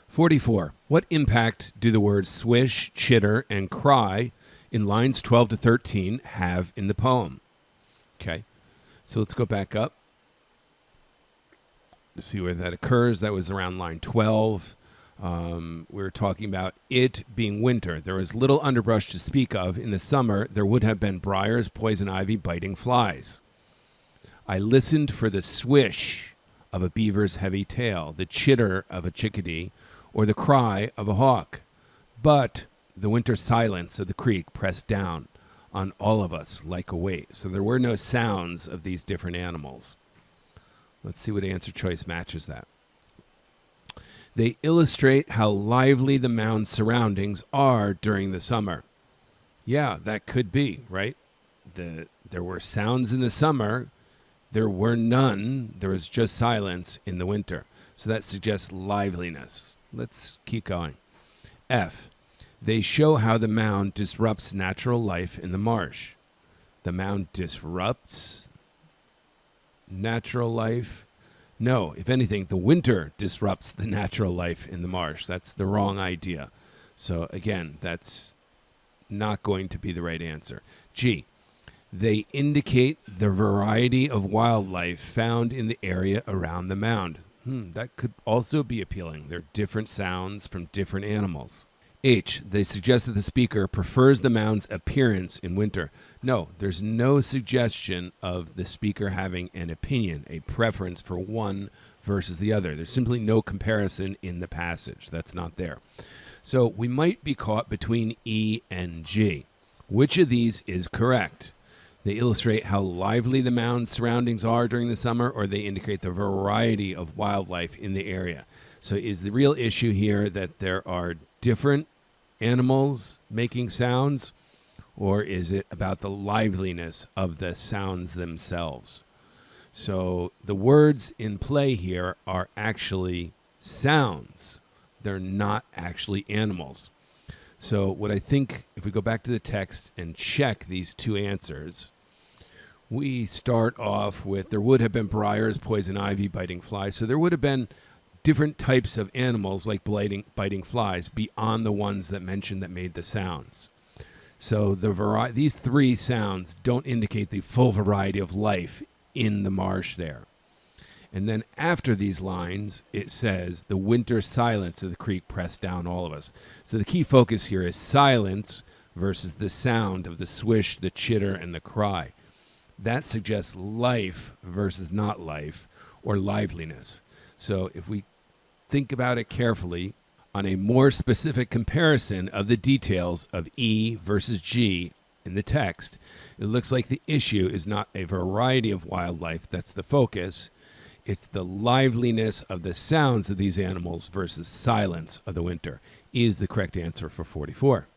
44. What impact do the words swish, chitter, and cry in lines 12 to 13 have in the poem? Okay, so let's go back up to see where that occurs. That was around line 12. We were talking about it being winter. There was little underbrush to speak of. In the summer, there would have been briars, poison ivy, biting flies. I listened for the swish of a beaver's heavy tail, the chitter of a chickadee, or the cry of a hawk. But the winter silence of the creek pressed down on all of us like a weight. So there were no sounds of these different animals. Let's see what answer choice matches that. They illustrate how lively the mound's surroundings are during the summer. Yeah, that could be, right? There were sounds in the summer. There were none. There was just silence in the winter. So that suggests liveliness. Let's keep going. F. They show how the mound disrupts natural life in the marsh. The mound disrupts natural life. No, if anything, the winter disrupts the natural life in the marsh. That's the wrong idea. So again, that's not going to be the right answer. G. They indicate the variety of wildlife found in the area around the mound. That could also be appealing. There are different sounds from different animals. H. They suggest that the speaker prefers the mound's appearance in winter. No, there's no suggestion of the speaker having an opinion, a preference for one versus the other. There's simply no comparison in the passage. That's not there. So we might be caught between E and G. Which of these is correct? They illustrate how lively the mound's surroundings are during the summer, or they indicate the variety of wildlife in the area. So is the real issue here that there are different animals making sounds, or is it about the liveliness of the sounds themselves? So the words in play here are actually sounds. They're not actually animals. So what I think, if we go back to the text and check these two answers, we start off with there would have been briars, poison ivy, biting flies. So there would have been different types of animals like biting flies beyond the ones that mentioned that made the sounds. So these three sounds don't indicate the full variety of life in the marsh there. And then after these lines, it says, the winter silence of the creek pressed down all of us. So the key focus here is silence versus the sound of the swish, the chitter, and the cry. That suggests life versus not life, or liveliness. So if we think about it carefully, on a more specific comparison of the details of E versus G in the text, it looks like the issue is not a variety of wildlife that's the focus. It's the liveliness of the sounds of these animals versus silence of the winter. E is the correct answer for 44.